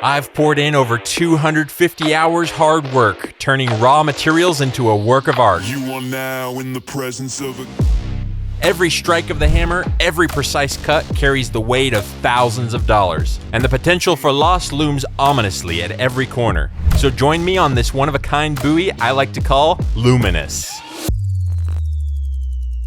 I've poured in over 250 hours hard work, turning raw materials into a work of art. You are now in the presence of a... Every strike of the hammer, every precise cut carries the weight of thousands of dollars, and the potential for loss looms ominously at every corner. So join me on this one-of-a-kind buoy I like to call Luminous.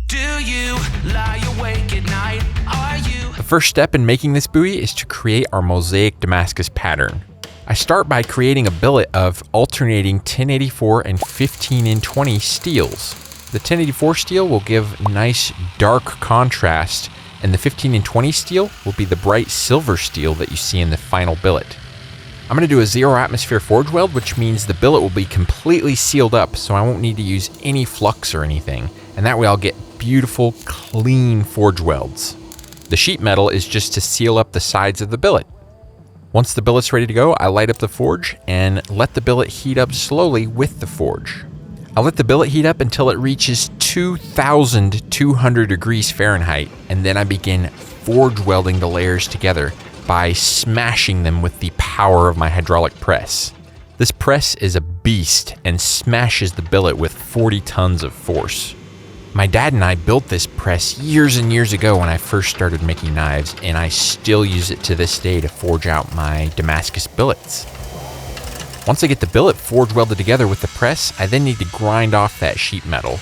Do you lie awake at night? Are you? The first step in making this buoy is to create our Mosaic Damascus pattern. I start by creating a billet of alternating 1084 and 15N20 steels. The 1084 steel will give nice dark contrast, and the 15N20 steel will be the bright silver steel that you see in the final billet. I'm going to do a zero atmosphere forge weld, which means the billet will be completely sealed up, so I won't need to use any flux or anything, and that way I'll get beautiful, clean forge welds. The sheet metal is just to seal up the sides of the billet. Once the billet's ready to go, I light up the forge and let the billet heat up slowly with the forge. I'll let the billet heat up until it reaches 2,200 degrees Fahrenheit, and then I begin forge welding the layers together by smashing them with the power of my hydraulic press. This press is a beast and smashes the billet with 40 tons of force. My dad and I built this press years and years ago when I first started making knives, and I still use it to this day to forge out my Damascus billets. Once I get the billet forge welded together with the press, I then need to grind off that sheet metal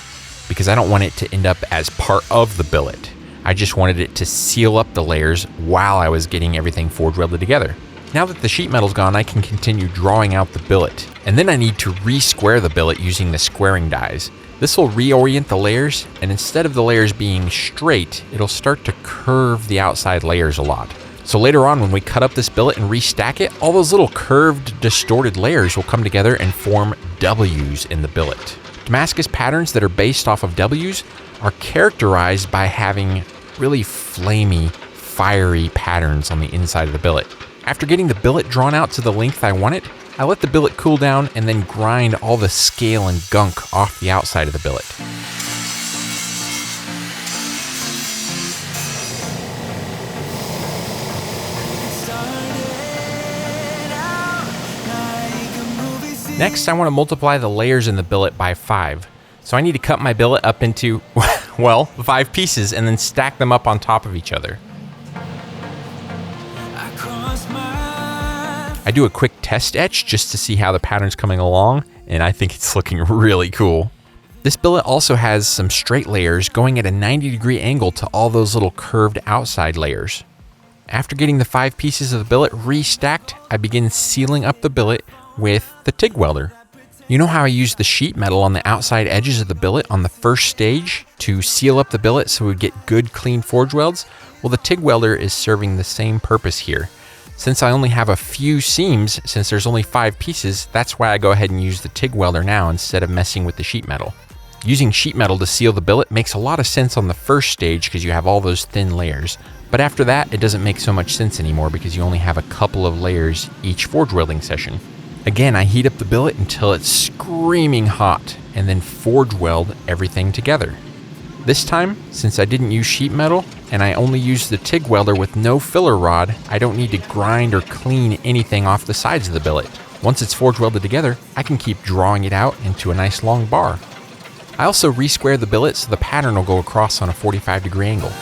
because I don't want it to end up as part of the billet. I just wanted it to seal up the layers while I was getting everything forge welded together. Now that the sheet metal's gone, I can continue drawing out the billet, and then I need to re-square the billet using the squaring dies. This will reorient the layers, and instead of the layers being straight, it'll start to curve the outside layers a lot. So later on, when we cut up this billet and restack it, all those little curved, distorted layers will come together and form W's in the billet. Damascus patterns that are based off of W's are characterized by having really flamey, fiery patterns on the inside of the billet. After getting the billet drawn out to the length I want it, I let the billet cool down and then grind all the scale and gunk off the outside of the billet. Next, I want to multiply the layers in the billet by 5. So I need to cut my billet up into, well, 5 pieces and then stack them up on top of each other. I do a quick test etch just to see how the pattern's coming along, and I think it's looking really cool. This billet also has some straight layers going at a 90-degree angle to all those little curved outside layers. After getting the 5 pieces of the billet restacked, I begin sealing up the billet with the TIG welder. You know how I use the sheet metal on the outside edges of the billet on the first stage to seal up the billet so we get good clean forge welds? Well, the TIG welder is serving the same purpose here. Since I only have a few seams, since there's only 5 pieces, that's why I go ahead and use the TIG welder now instead of messing with the sheet metal. Using sheet metal to seal the billet makes a lot of sense on the first stage because you have all those thin layers. But after that, it doesn't make so much sense anymore because you only have a couple of layers each forge welding session. Again, I heat up the billet until it's screaming hot and then forge weld everything together. This time, since I didn't use sheet metal and I only used the TIG welder with no filler rod, I don't need to grind or clean anything off the sides of the billet. Once it's forge welded together, I can keep drawing it out into a nice long bar. I also re-square the billet so the pattern will go across on a 45-degree angle.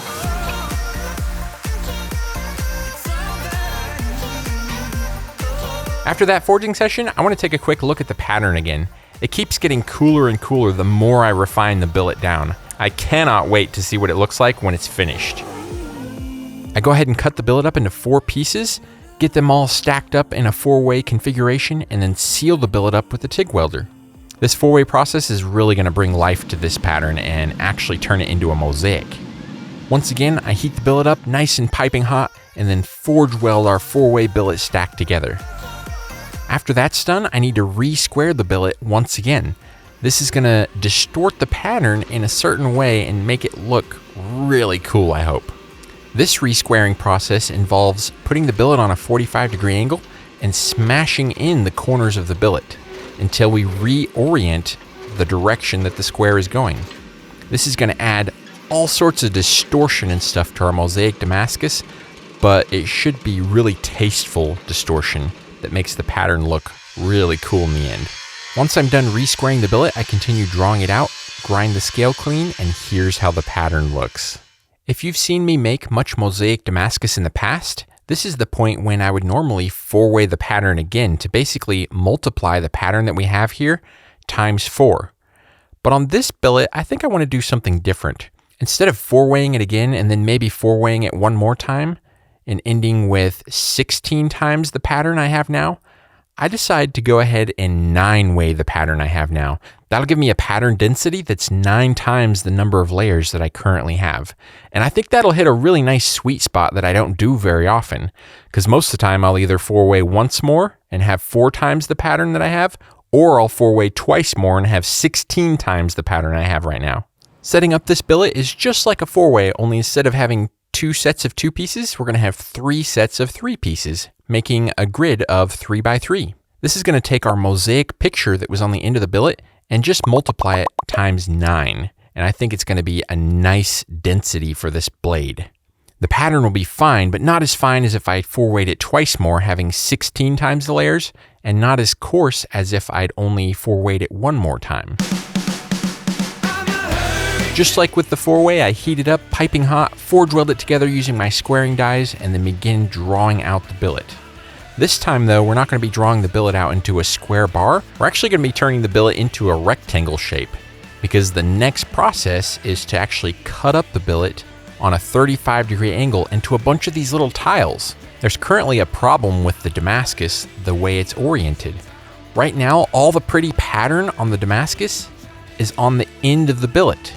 After that forging session, I want to take a quick look at the pattern again. It keeps getting cooler and cooler the more I refine the billet down. I cannot wait to see what it looks like when it's finished. I go ahead and cut the billet up into 4 pieces, get them all stacked up in a 4-way configuration, and then seal the billet up with the TIG welder. This 4-way process is really going to bring life to this pattern and actually turn it into a mosaic. Once again, I heat the billet up nice and piping hot, and then forge weld our 4-way billet stacked together. After that's done, I need to re-square the billet once again. This is going to distort the pattern in a certain way and make it look really cool, I hope. This re-squaring process involves putting the billet on a 45-degree angle and smashing in the corners of the billet until we reorient the direction that the square is going. This is going to add all sorts of distortion and stuff to our Mosaic Damascus, but it should be really tasteful distortion that makes the pattern look really cool in the end. Once I'm done resquaring the billet, I continue drawing it out, grind the scale clean, and here's how the pattern looks. If you've seen me make much Mosaic Damascus in the past, this is the point when I would normally four-way the pattern again to basically multiply the pattern that we have here times 4. But on this billet, I think I want to do something different. Instead of four-weighing it again and then maybe four-weighing it one more time and ending with 16 times the pattern I have now, I decide to go ahead and 9-weigh the pattern I have now. That'll give me a pattern density that's 9 times the number of layers that I currently have. And I think that'll hit a really nice sweet spot that I don't do very often, because most of the time I'll either four-weigh once more and have 4 times the pattern that I have, or I'll four-weigh twice more and have 16 times the pattern I have right now. Setting up this billet is just like a four-way, only instead of having 2 sets of 2 pieces, we're going to have 3 sets of 3 pieces, making a grid of 3 by 3. This is going to take our mosaic picture that was on the end of the billet and just multiply it times 9. And I think it's going to be a nice density for this blade. The pattern will be fine, but not as fine as if I four-weighed it twice more, having 16 times the layers, and not as coarse as if I'd only four-weighed it one more time. Just like with the four-way, I heat it up piping hot, forge weld it together using my squaring dies, and then begin drawing out the billet. This time though, we're not going to be drawing the billet out into a square bar. We're actually going to be turning the billet into a rectangle shape, because the next process is to actually cut up the billet on a 35-degree angle into a bunch of these little tiles. There's currently a problem with the Damascus the way it's oriented. Right now, all the pretty pattern on the Damascus is on the end of the billet.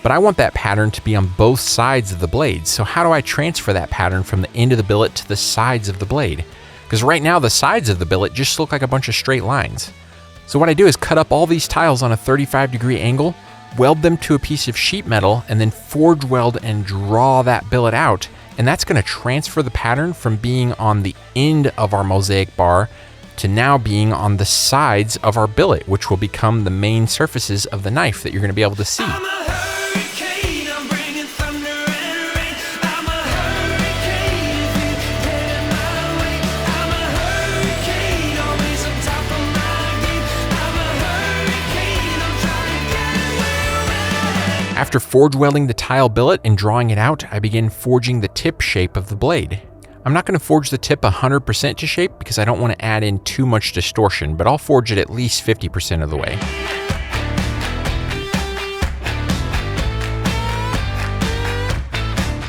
But I want that pattern to be on both sides of the blade. So how do I transfer that pattern from the end of the billet to the sides of the blade? Because right now the sides of the billet just look like a bunch of straight lines. So what I do is cut up all these tiles on a 35-degree angle, weld them to a piece of sheet metal, and then forge weld and draw that billet out. And that's going to transfer the pattern from being on the end of our mosaic bar to now being on the sides of our billet, which will become the main surfaces of the knife that you're going to be able to see. After forge welding the tile billet and drawing it out, I begin forging the tip shape of the blade. I'm not going to forge the tip 100% to shape because I don't want to add in too much distortion, but I'll forge it at least 50% of the way.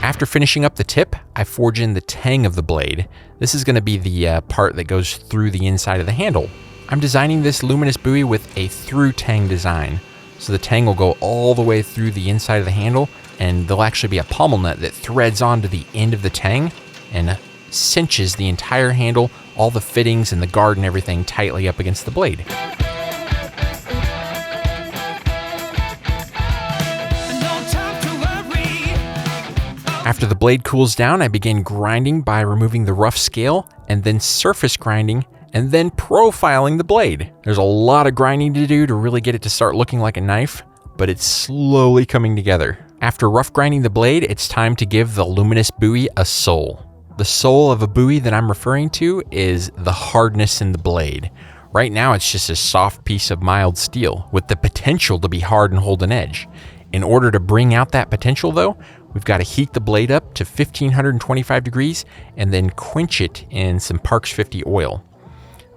After finishing up the tip, I forge in the tang of the blade. This is going to be the part that goes through the inside of the handle. I'm designing this Luminous Bowie with a through tang design. So the tang will go all the way through the inside of the handle, and there'll actually be a pommel nut that threads onto the end of the tang and cinches the entire handle, all the fittings and the guard and everything tightly up against the blade. After the blade cools down, I begin grinding by removing the rough scale, and then surface grinding, and then profiling the blade. There's a lot of grinding to do to really get it to start looking like a knife, but it's slowly coming together. After rough grinding the blade, it's time to give the Luminous Bowie a soul. The soul of a Bowie that I'm referring to is the hardness in the blade. Right now, it's just a soft piece of mild steel with the potential to be hard and hold an edge. In order to bring out that potential though, we've got to heat the blade up to 1525 degrees and then quench it in some Parks 50 oil.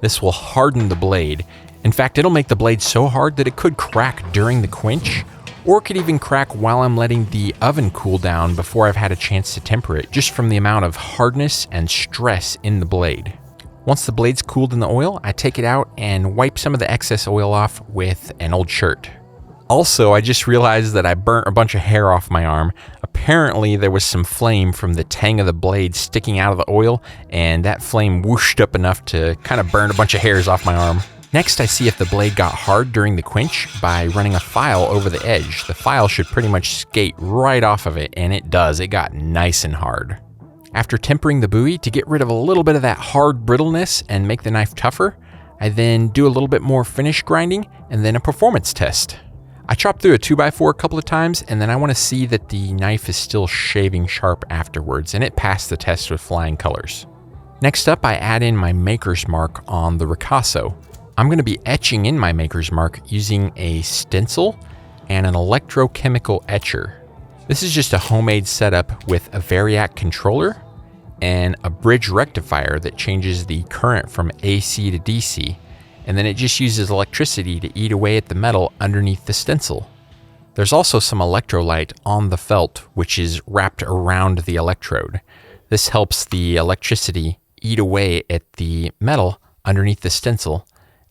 This will harden the blade. In fact, it'll make the blade so hard that it could crack during the quench, or it could even crack while I'm letting the oven cool down before I've had a chance to temper it, just from the amount of hardness and stress in the blade. Once the blade's cooled in the oil, I take it out and wipe some of the excess oil off with an old shirt. Also, I just realized that I burnt a bunch of hair off my arm. Apparently, there was some flame from the tang of the blade sticking out of the oil, and that flame whooshed up enough to kind of burn a bunch of hairs off my arm. Next, I see if the blade got hard during the quench by running a file over the edge. The file should pretty much skate right off of it, and it does. It got nice and hard. After tempering the Bowie to get rid of a little bit of that hard brittleness and make the knife tougher, I then do a little bit more finish grinding and then a performance test. I chop through a 2x4 a couple of times, and then I want to see that the knife is still shaving sharp afterwards, and it passed the test with flying colors. Next up, I add in my maker's mark on the ricasso. I'm going to be etching in my maker's mark using a stencil and an electrochemical etcher. This is just a homemade setup with a variac controller and a bridge rectifier that changes the current from AC to DC, and then it just uses electricity to eat away at the metal underneath the stencil. There's also some electrolyte on the felt, which is wrapped around the electrode. This helps the electricity eat away at the metal underneath the stencil,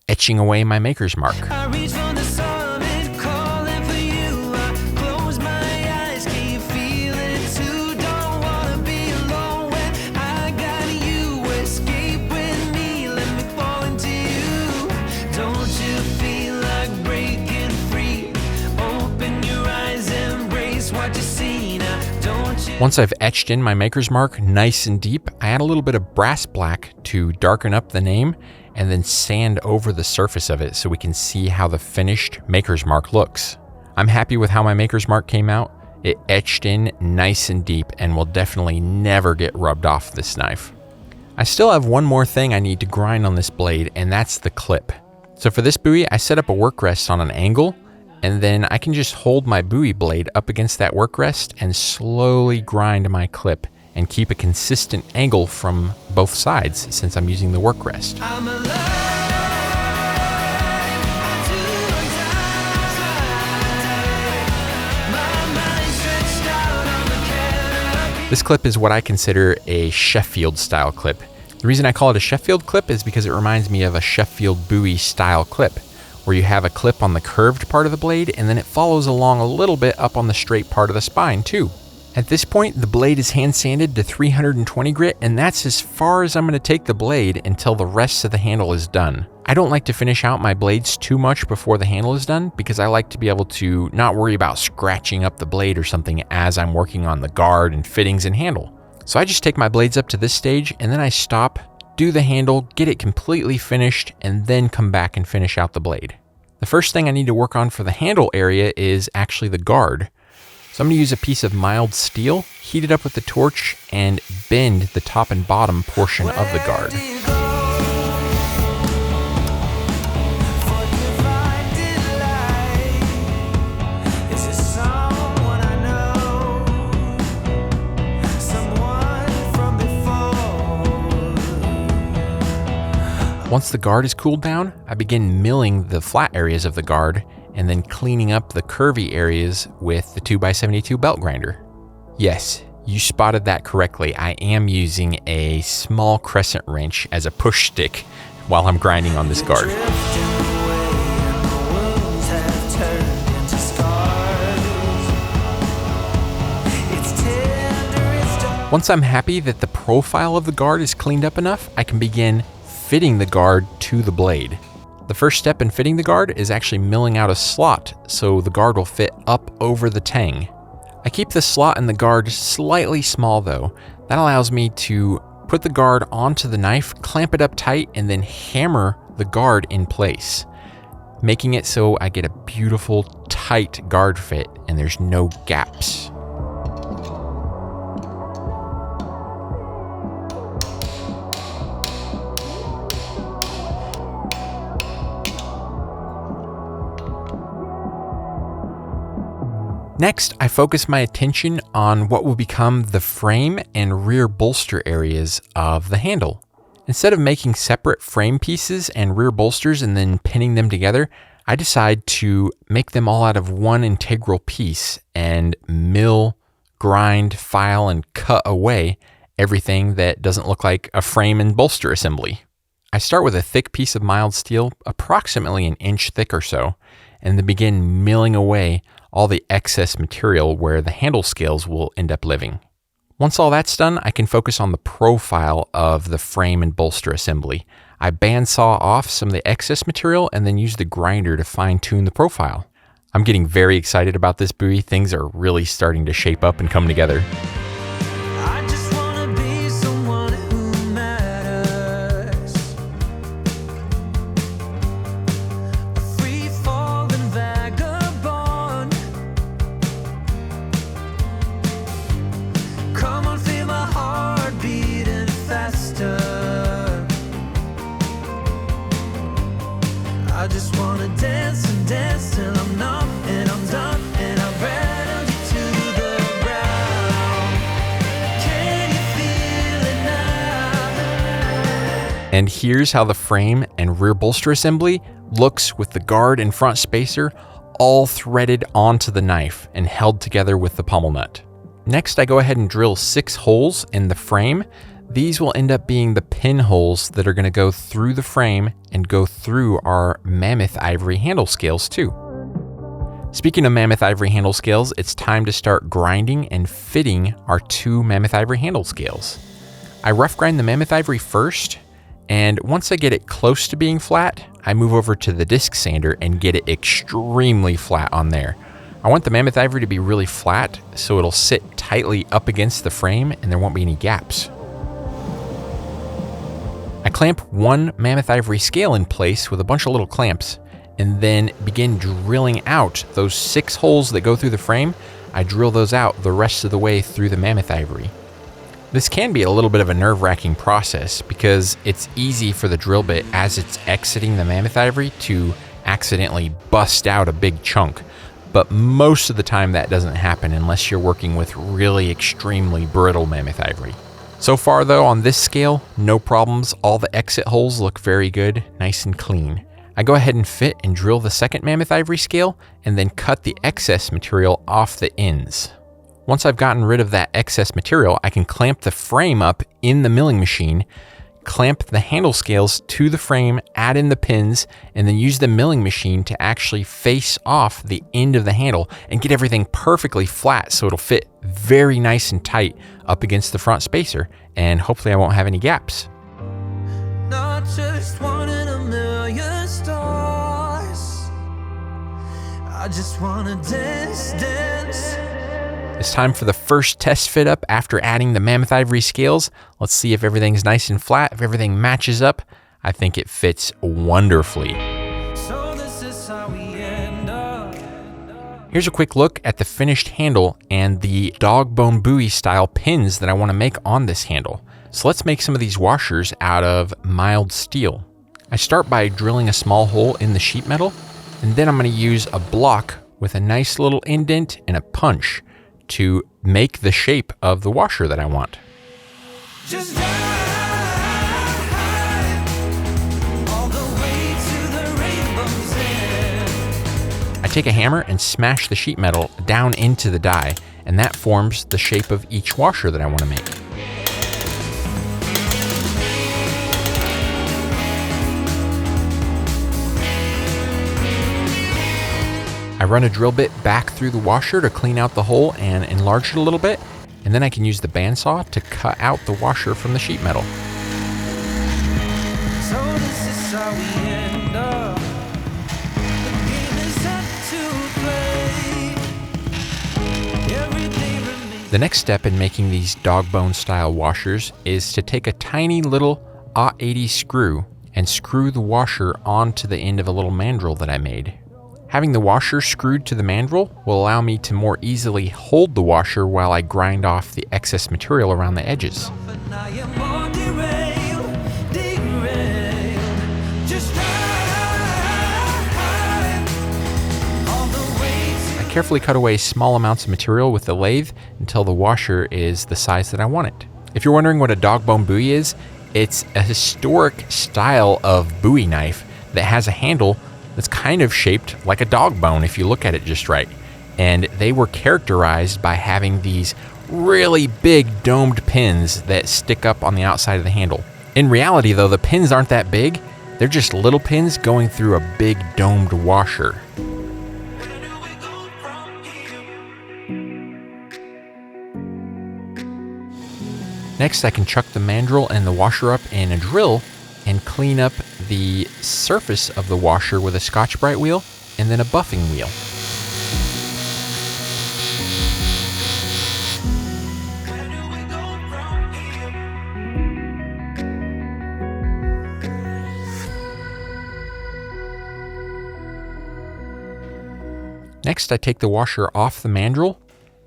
etching away my maker's mark. I reach for the summit, calling for you. I close my eyes, can you feel it too? Don't wanna be alone when I got you. Escape with me, let me fall into you. Don't you feel like breaking free? Open your eyes, embrace what you see now. Don't you? Once I've etched in my maker's mark nice and deep, I add a little bit of brass black to darken up the name and then sand over the surface of it so we can see how the finished maker's mark looks. I'm happy with how my maker's mark came out. It etched in nice and deep and will definitely never get rubbed off this knife. I still have one more thing I need to grind on this blade, and that's the clip. So for this buoy, I set up a work rest on an angle, and then I can just hold my buoy blade up against that work rest and slowly grind my clip and keep a consistent angle from both sides since I'm using the work rest. I'm alive. This clip is what I consider a Sheffield-style clip. The reason I call it a Sheffield clip is because it reminds me of a Sheffield buoy style clip, where you have a clip on the curved part of the blade and then it follows along a little bit up on the straight part of the spine too. At this point, the blade is hand sanded to 320 grit, and that's as far as I'm going to take the blade until the rest of the handle is done. I don't like to finish out my blades too much before the handle is done because I like to be able to not worry about scratching up the blade or something as I'm working on the guard and fittings and handle. So I just take my blades up to this stage and then I stop, do the handle, get it completely finished, and then come back and finish out the blade. The first thing I need to work on for the handle area is actually the guard. So I'm going to use a piece of mild steel, heat it up with the torch, and bend the top and bottom portion of the guard. Once the guard is cooled down, I begin milling the flat areas of the guard and then cleaning up the curvy areas with the 2x72 belt grinder. Yes, you spotted that correctly. I am using a small crescent wrench as a push stick while I'm grinding on this guard. Once I'm happy that the profile of the guard is cleaned up enough, I can begin fitting the guard to the blade. The first step in fitting the guard is actually milling out a slot so the guard will fit up over the tang. I keep the slot in the guard slightly small though. That allows me to put the guard onto the knife, clamp it up tight, and then hammer the guard in place, making it so I get a beautiful tight guard fit and there's no gaps. Next, I focus my attention on what will become the frame and rear bolster areas of the handle. Instead of making separate frame pieces and rear bolsters and then pinning them together, I decide to make them all out of one integral piece and mill, grind, file, and cut away everything that doesn't look like a frame and bolster assembly. I start with a thick piece of mild steel, approximately an inch thick or so, and then begin milling away all the excess material where the handle scales will end up living. Once all that's done, I can focus on the profile of the frame and bolster assembly. I bandsaw off some of the excess material and then use the grinder to fine-tune the profile. I'm getting very excited about this buoy. Things are really starting to shape up and come together. I just wanna be someone who matters. A free-falling vagabond. Come on, feel my heart beating faster. I just wanna dance and dance till I'm numb and I'm done and I've rattled you to the ground. Can you feel it now? And here's how the frame and rear bolster assembly looks with the guard and front spacer all threaded onto the knife and held together with the pommel nut. Next, I go ahead and drill 6 holes in the frame. These will end up being the pinholes that are going to go through the frame and go through our mammoth ivory handle scales too. Speaking of mammoth ivory handle scales, it's time to start grinding and fitting our 2 mammoth ivory handle scales. I rough grind the mammoth ivory first, and once I get it close to being flat, I move over to the disc sander and get it extremely flat on there. I want the mammoth ivory to be really flat so it'll sit tightly up against the frame and there won't be any gaps. I clamp 1 mammoth ivory scale in place with a bunch of little clamps and then begin drilling out those 6 holes that go through the frame. I drill those out the rest of the way through the mammoth ivory. This can be a little bit of a nerve-wracking process because it's easy for the drill bit as it's exiting the mammoth ivory to accidentally bust out a big chunk. But most of the time that doesn't happen unless you're working with really extremely brittle mammoth ivory. So far though, on this scale, no problems. All the exit holes look very good, nice and clean. I go ahead and fit and drill the second mammoth ivory scale and then cut the excess material off the ends. Once I've gotten rid of that excess material, I can clamp the frame up in the milling machine, clamp the handle scales to the frame, add in the pins, and then use the milling machine to actually face off the end of the handle and get everything perfectly flat so it'll fit very nice and tight up against the front spacer, and hopefully I won't have any gaps. Not just one in a million stars. I just wanna dance, dance. It's time for the first test fit up after adding the mammoth ivory scales. Let's see if everything's nice and flat, if everything matches up. I think it fits wonderfully. So this is how we end up. Here's a quick look at the finished handle and the dog bone buoy style pins that I want to make on this handle. So let's make some of these washers out of mild steel. I start by drilling a small hole in the sheet metal, and then I'm going to use a block with a nice little indent and a punch to make the shape of the washer that I want. Just drive all the way to the rainbow's end. I take a hammer and smash the sheet metal down into the die, and that forms the shape of each washer that I want to make. I run a drill bit back through the washer to clean out the hole and enlarge it a little bit, and then I can use the bandsaw to cut out the washer from the sheet metal. So this is how we end up. The game is set to play. Every day remains. The next step in making these dog bone style washers is to take a tiny little 0.80 screw and screw the washer onto the end of a little mandrel that I made. Having the washer screwed to the mandrel will allow me to more easily hold the washer while I grind off the excess material around the edges. But now you're more derailed, derailed. Just drive all the way to. I carefully cut away small amounts of material with the lathe until the washer is the size that I want it. If you're wondering what a dog bone buoy is, it's a historic style of buoy knife that has a handle that's kind of shaped like a dog bone if you look at it just right. And they were characterized by having these really big domed pins that stick up on the outside of the handle. In reality though, the pins aren't that big. They're just little pins going through a big domed washer. Next, I can chuck the mandrel and the washer up in a drill and clean up the surface of the washer with a Scotch-Brite wheel and then a buffing wheel. Next, I take the washer off the mandrel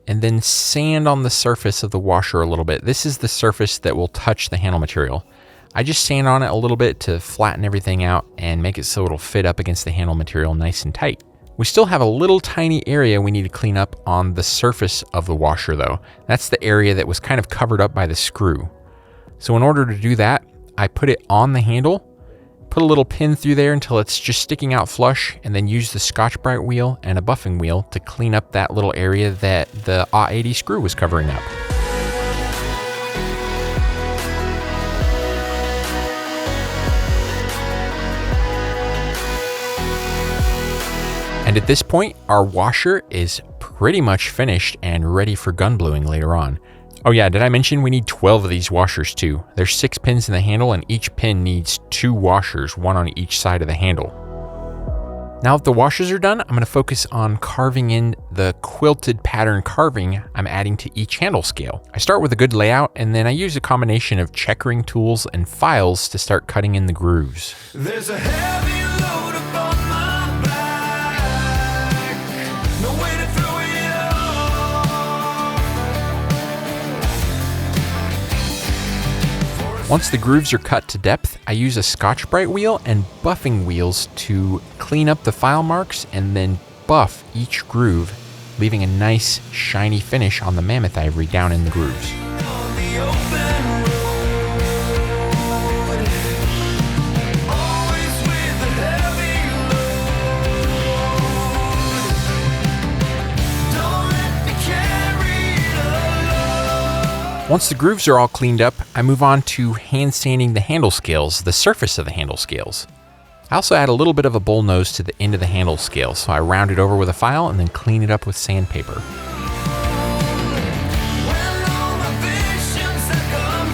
and then sand on the surface of the washer a little bit. This is the surface that will touch the handle material. I just sand on it a little bit to flatten everything out and make it so it'll fit up against the handle material nice and tight. We still have a little tiny area we need to clean up on the surface of the washer though. That's the area that was kind of covered up by the screw. So in order to do that, I put it on the handle, put a little pin through there until it's just sticking out flush, and then use the Scotch-Brite wheel and a buffing wheel to clean up that little area that the A80 screw was covering up. And at this point, our washer is pretty much finished and ready for gun bluing later on. Oh yeah, did I mention we need 12 of these washers too? There's 6 pins in the handle and each pin needs 2 washers, one on each side of the handle. Now that the washers are done, I'm going to focus on carving in the quilted pattern carving I'm adding to each handle scale. I start with a good layout and then I use a combination of checkering tools and files to start cutting in the grooves. There's a heavy load upon my back. No way to throw it off. Once the grooves are cut to depth, I use a Scotch-Brite wheel and buffing wheels to clean up the file marks and then buff each groove, leaving a nice shiny finish on the mammoth ivory down in the grooves. On the open road, always with a heavy load. Don't let me carry it alone. Once the grooves are all cleaned up, I move on to hand sanding the handle scales, the surface of the handle scales. I also add a little bit of a bull nose to the end of the handle scale, so I round it over with a file and then clean it up with sandpaper. When all my visions have come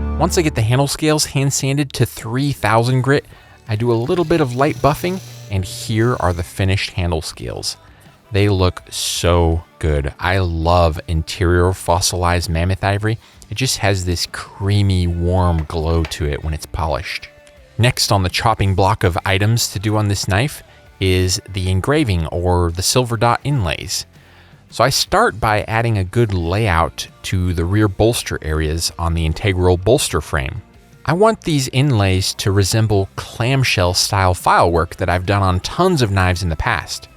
true. Once I get the handle scales hand sanded to 3000 grit, I do a little bit of light buffing, and here are the finished handle scales. They look so good. I love interior fossilized mammoth ivory. It just has this creamy, warm glow to it when it's polished. Next on the chopping block of items to do on this knife is the engraving or the silver dot inlays. So I start by adding a good layout to the rear bolster areas on the integral bolster frame. I want these inlays to resemble clamshell style file work that I've done on tons of knives in the past.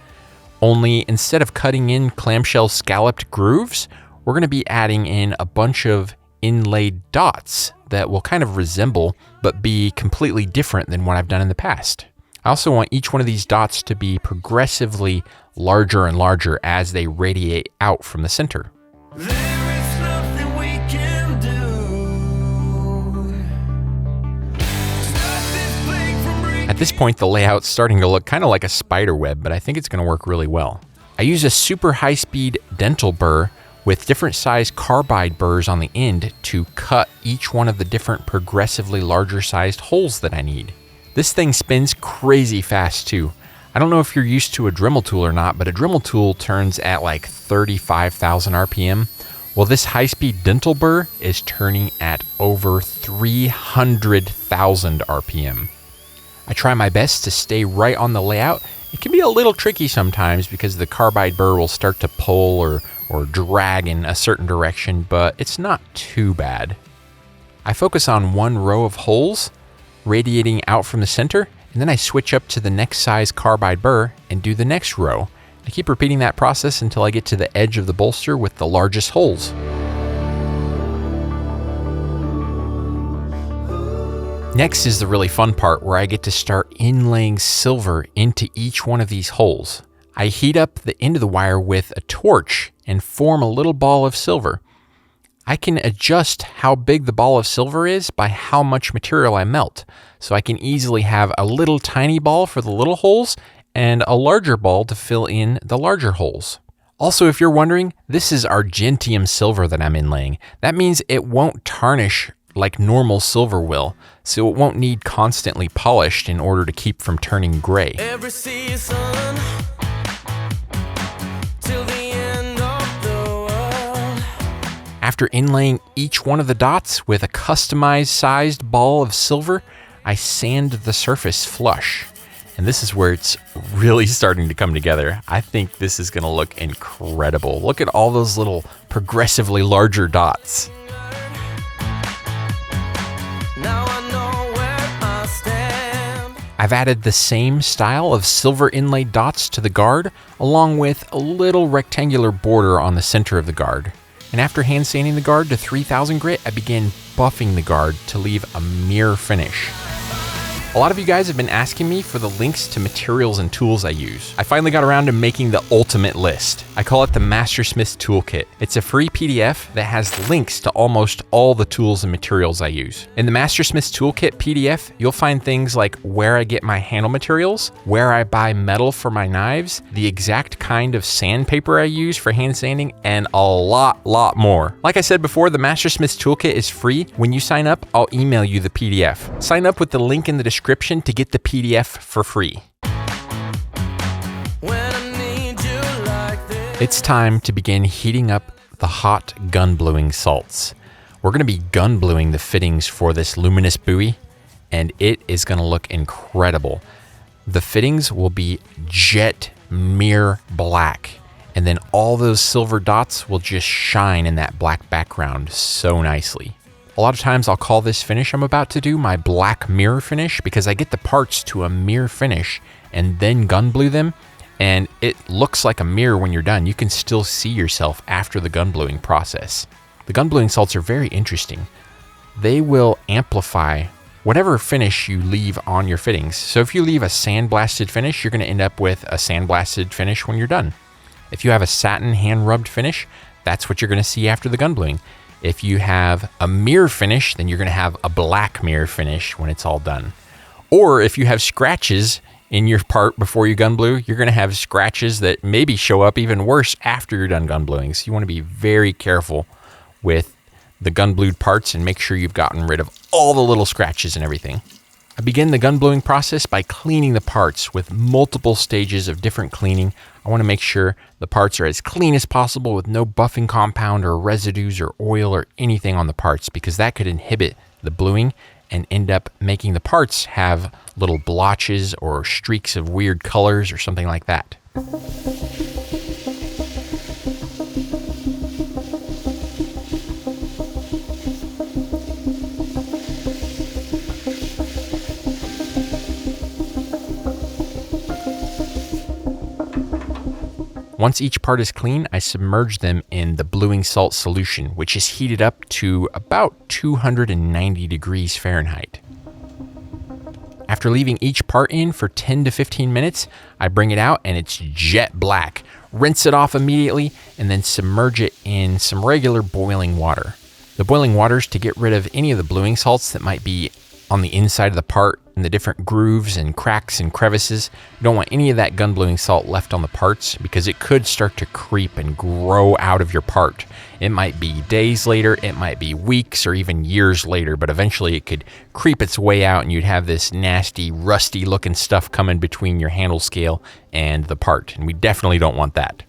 Only instead of cutting in clamshell scalloped grooves, we're going to be adding in a bunch of inlaid dots that will kind of resemble but be completely different than what I've done in the past. I also want each one of these dots to be progressively larger and larger as they radiate out from the center. There is nothing we can do. Stop this plague from breaking. At this point, the layout's starting to look kind of like a spider web, but I think it's going to work really well. I use a super high-speed dental burr with different size carbide burrs on the end to cut each one of the different progressively larger sized holes that I need. This thing spins crazy fast too. I don't know if you're used to a Dremel tool or not, but a Dremel tool turns at like 35,000 RPM. Well, this high-speed dental burr is turning at over 300,000 RPM. I try my best to stay right on the layout. It can be a little tricky sometimes because the carbide burr will start to pull or drag in a certain direction, but it's not too bad. I focus on one row of holes radiating out from the center, and then I switch up to the next size carbide burr and do the next row. I keep repeating that process until I get to the edge of the bolster with the largest holes. Next is the really fun part where I get to start inlaying silver into each one of these holes. I heat up the end of the wire with a torch and form a little ball of silver. I can adjust how big the ball of silver is by how much material I melt. So I can easily have a little tiny ball for the little holes and a larger ball to fill in the larger holes. Also, if you're wondering, this is argentium silver that I'm inlaying. That means it won't tarnish like normal silver will, so it won't need constantly polished in order to keep from turning gray. Every season till the end of the world. After inlaying each one of the dots with a customized sized ball of silver, I sand the surface flush. And this is where it's really starting to come together. I think this is gonna look incredible. Look at all those little progressively larger dots. Now I know where I stand. I've added the same style of silver inlay dots to the guard, along with a little rectangular border on the center of the guard. And after hand sanding the guard to 3000 grit, I began buffing the guard to leave a mirror finish. A lot of you guys have been asking me for the links to materials and tools I use. I finally got around to making the ultimate list. I call it the Mastersmith Toolkit. It's a free PDF that has links to almost all the tools and materials I use. In the Mastersmith Toolkit PDF, you'll find things like where I get my handle materials, where I buy metal for my knives, the exact kind of sandpaper I use for hand sanding, and a lot more. Like I said before, the Mastersmith Toolkit is free. When you sign up, I'll email you the PDF. Sign up with the link in the description to get the PDF for free. It's time to begin heating up the hot gun bluing salts. We're going to be gun bluing the fittings for this Luminous Bowie, and it is going to look incredible. The fittings will be jet mirror black, and then all those silver dots will just shine in that black background so nicely. A lot of times I'll call this finish I'm about to do my black mirror finish because I get the parts to a mirror finish and then gun blue them, and it looks like a mirror when you're done. You can still see yourself after the gun bluing process. The gun bluing salts are very interesting. They will amplify whatever finish you leave on your fittings. So if you leave a sandblasted finish, you're going to end up with a sandblasted finish when you're done. If you have a satin hand rubbed finish, that's what you're going to see after the gun bluing. If you have a mirror finish, then you're going to have a black mirror finish when it's all done. Or if you have scratches in your part before you gun blue, you're going to have scratches that maybe show up even worse after you're done gun bluing. So you want to be very careful with the gun blued parts and make sure you've gotten rid of all the little scratches and everything. I begin the gun bluing process by cleaning the parts with multiple stages of different cleaning. I want to make sure the parts are as clean as possible with no buffing compound or residues or oil or anything on the parts, because that could inhibit the bluing and end up making the parts have little blotches or streaks of weird colors or something like that. Once each part is clean, I submerge them in the bluing salt solution, which is heated up to about 290 degrees Fahrenheit. After leaving each part in for 10 to 15 minutes, I bring it out and it's jet black. Rinse it off immediately and then submerge it in some regular boiling water. The boiling water is to get rid of any of the bluing salts that might be on the inside of the part and the different grooves and cracks and crevices. You don't want any of that gun bluing salt left on the parts because it could start to creep and grow out of your part. It might be days later, it might be weeks or even years later, but eventually it could creep its way out and you'd have this nasty, rusty looking stuff coming between your handle scale and the part, and we definitely don't want that.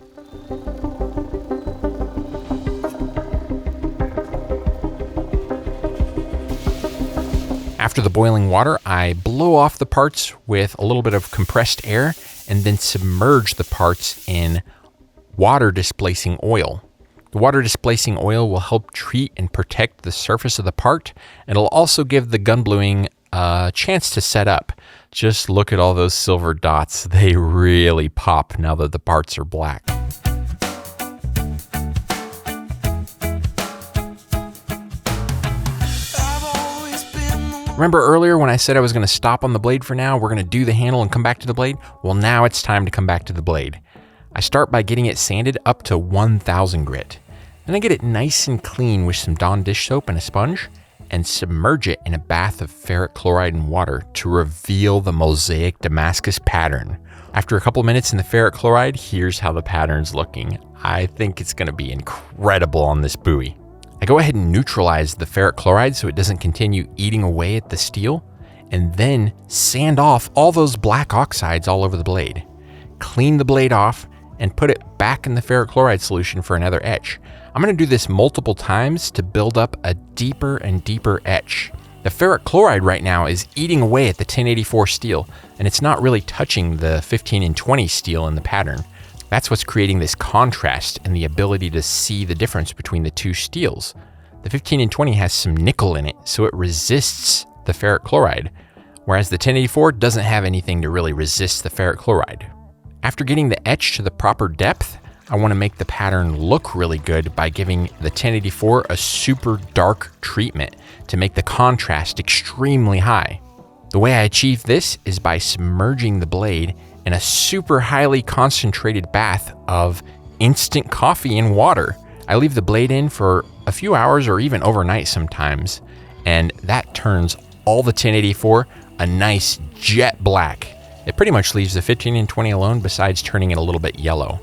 After the boiling water, I blow off the parts with a little bit of compressed air and then submerge the parts in water displacing oil. The water displacing oil will help treat and protect the surface of the part, and it'll also give the gun bluing a chance to set up. Just look at all those silver dots. They really pop now that the parts are black. Remember earlier when I said I was going to stop on the blade for now? We're going to do the handle and come back to the blade? Well, now it's time to come back to the blade. I start by getting it sanded up to 1000 grit. Then I get it nice and clean with some Dawn dish soap and a sponge and submerge it in a bath of ferric chloride and water to reveal the Mosaic Damascus pattern. After a couple of minutes in the ferric chloride, here's how the pattern's looking. I think it's going to be incredible on this Bowie. I go ahead and neutralize the ferric chloride so it doesn't continue eating away at the steel, and then sand off all those black oxides all over the blade. Clean the blade off and put it back in the ferric chloride solution for another etch. I'm going to do this multiple times to build up a deeper and deeper etch. The ferric chloride right now is eating away at the 1084 steel, and it's not really touching the 15 and 20 steel in the pattern. That's what's creating this contrast and the ability to see the difference between the two steels. The 15 and 20 has some nickel in it, so it resists the ferric chloride, whereas the 1084 doesn't have anything to really resist the ferric chloride. After getting the etch to the proper depth, I want to make the pattern look really good by giving the 1084 a super dark treatment to make the contrast extremely high. The way I achieve this is by submerging the blade in a super highly concentrated bath of instant coffee and water. I leave the blade in for a few hours or even overnight sometimes, and that turns all the 1084 a nice jet black. It pretty much leaves the 15 and 20 alone besides turning it a little bit yellow.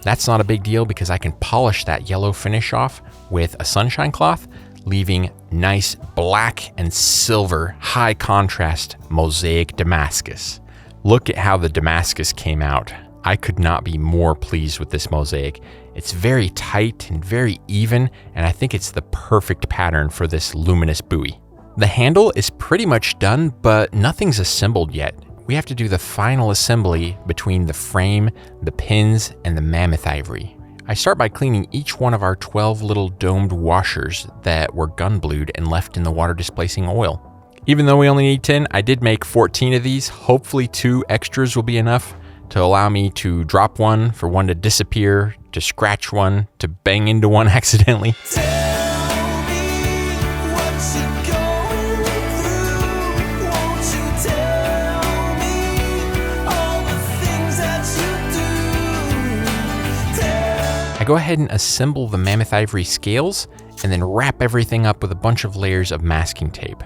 That's not a big deal because I can polish that yellow finish off with a sunshine cloth, leaving nice black and silver high contrast Mosaic Damascus. Look at how the Damascus came out. I could not be more pleased with this mosaic. It's very tight and very even, and I think it's the perfect pattern for this Luminous Bowie. The handle is pretty much done, but nothing's assembled yet. We have to do the final assembly between the frame, the pins, and the mammoth ivory. I start by cleaning each one of our 12 little domed washers that were gun blued and left in the water displacing oil. Even though we only need 10, I did make 14 of these. Hopefully 2 extras will be enough to allow me to drop one, for one to disappear, to scratch one, to bang into one accidentally. Tell me what you're going through. Won't you tell me all the things that you do? I go ahead and assemble the mammoth ivory scales and then wrap everything up with a bunch of layers of masking tape.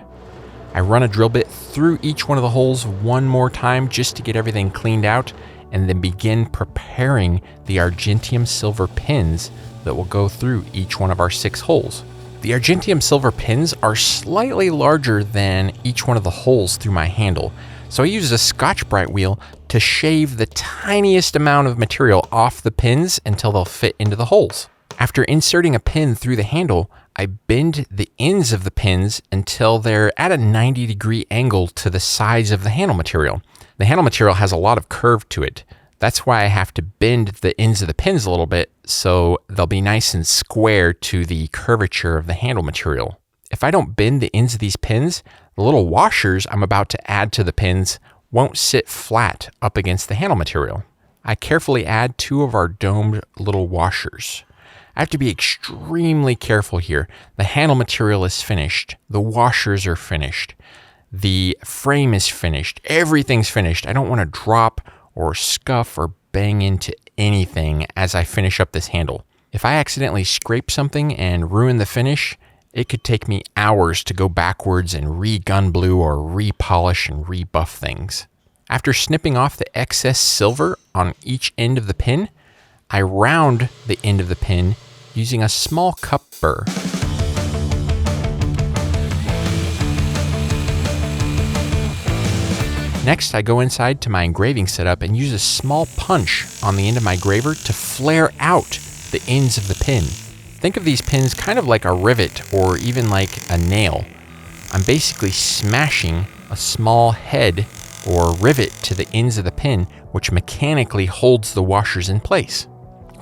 I run a drill bit through each one of the holes one more time just to get everything cleaned out, and then begin preparing the argentium silver pins that will go through each one of our 6 holes. The argentium silver pins are slightly larger than each one of the holes through my handle, so I use a Scotch-Brite wheel to shave the tiniest amount of material off the pins until they'll fit into the holes. After inserting a pin through the handle, I bend the ends of the pins until they're at a 90-degree angle to the sides of the handle material. The handle material has a lot of curve to it. That's why I have to bend the ends of the pins a little bit so they'll be nice and square to the curvature of the handle material. If I don't bend the ends of these pins, the little washers I'm about to add to the pins won't sit flat up against the handle material. I carefully add 2 of our domed little washers. I have to be extremely careful here. The handle material is finished. The washers are finished. The frame is finished. Everything's finished. I don't want to drop or scuff or bang into anything as I finish up this handle. If I accidentally scrape something and ruin the finish, it could take me hours to go backwards and re-gun blue or re-polish and rebuff things. After snipping off the excess silver on each end of the pin, I round the end of the pin using a small cup burr. Next, I go inside to my engraving setup and use a small punch on the end of my graver to flare out the ends of the pin. Think of these pins kind of like a rivet or even like a nail. I'm basically smashing a small head or rivet to the ends of the pin, which mechanically holds the washers in place.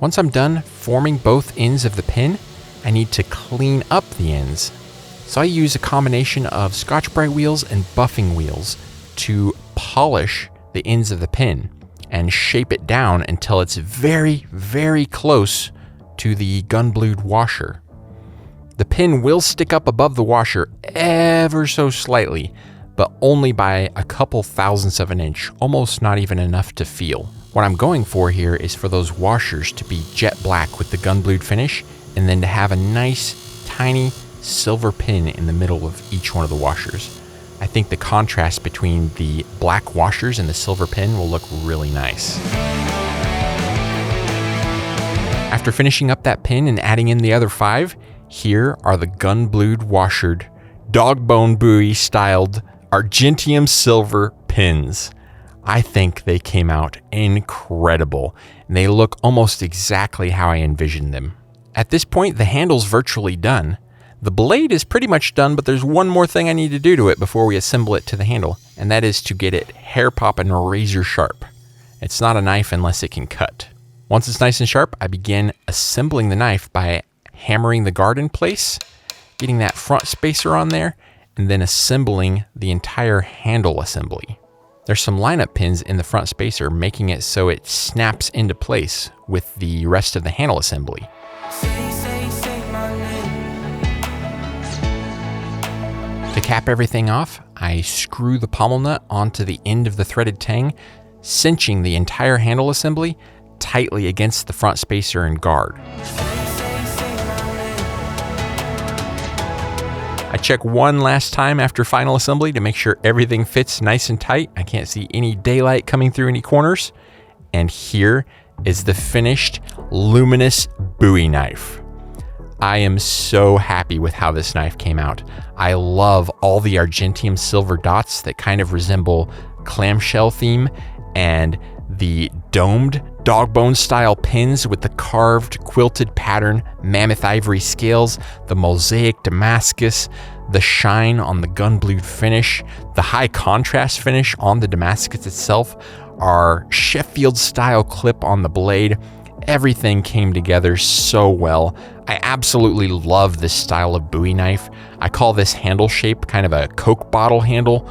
Once I'm done forming both ends of the pin, I need to clean up the ends. So I use a combination of Scotch-Brite wheels and buffing wheels to polish the ends of the pin and shape it down until it's very, very close to the gun-blued washer. The pin will stick up above the washer ever so slightly, but only by a couple thousandths of an inch, almost not even enough to feel. What I'm going for here is for those washers to be jet black with the gun-blued finish, and then to have a nice, tiny silver pin in the middle of each one of the washers. I think the contrast between the black washers and the silver pin will look really nice. After finishing up that pin and adding in the other 5, here are the gun-blued washered, dogbone buoy styled argentium silver pins. I think they came out incredible, and they look almost exactly how I envisioned them. At this point, the handle's virtually done. The blade is pretty much done, but there's one more thing I need to do to it before we assemble it to the handle, and that is to get it hair popping razor sharp. It's not a knife unless it can cut. Once it's nice and sharp, I begin assembling the knife by hammering the guard in place, getting that front spacer on there, and then assembling the entire handle assembly. There's some lineup pins in the front spacer, making it so it snaps into place with the rest of the handle assembly. To cap everything off, I screw the pommel nut onto the end of the threaded tang, cinching the entire handle assembly tightly against the front spacer and guard. I check one last time after final assembly to make sure everything fits nice and tight. I can't see any daylight coming through any corners. And here is the finished Luminous Bowie knife. I am so happy with how this knife came out. I love all the argentium silver dots that kind of resemble clamshell theme, and the domed dog bone style pins with the carved quilted pattern, mammoth ivory scales, the Mosaic Damascus, the shine on the gun blued finish, the high contrast finish on the Damascus itself, our Sheffield-style clip on the blade. Everything came together so well. I absolutely love this style of Bowie knife. I call this handle shape kind of a Coke bottle handle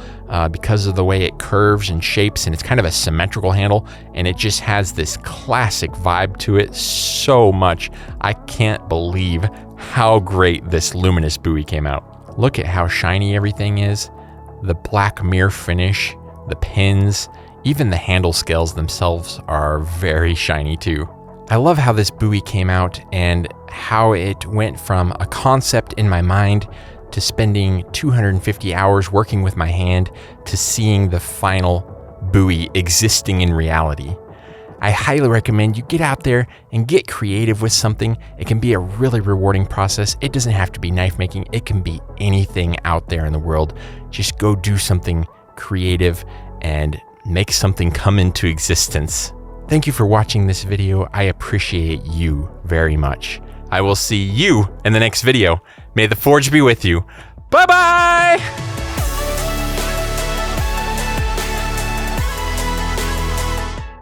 because of the way it curves and shapes, and it's kind of a symmetrical handle, and it just has this classic vibe to it so much. I can't believe how great this Luminous Bowie came out. Look at how shiny everything is. The black mirror finish, the pins, even the handle scales themselves are very shiny too. I love how this Bowie came out and how it went from a concept in my mind to spending 250 hours working with my hand to seeing the final Bowie existing in reality. I highly recommend you get out there and get creative with something. It can be a really rewarding process. It doesn't have to be knife making. It can be anything out there in the world. Just go do something creative and make something come into existence. Thank you for watching this video. I appreciate you very much. I will see you in the next video. May the forge be with you. Bye-bye!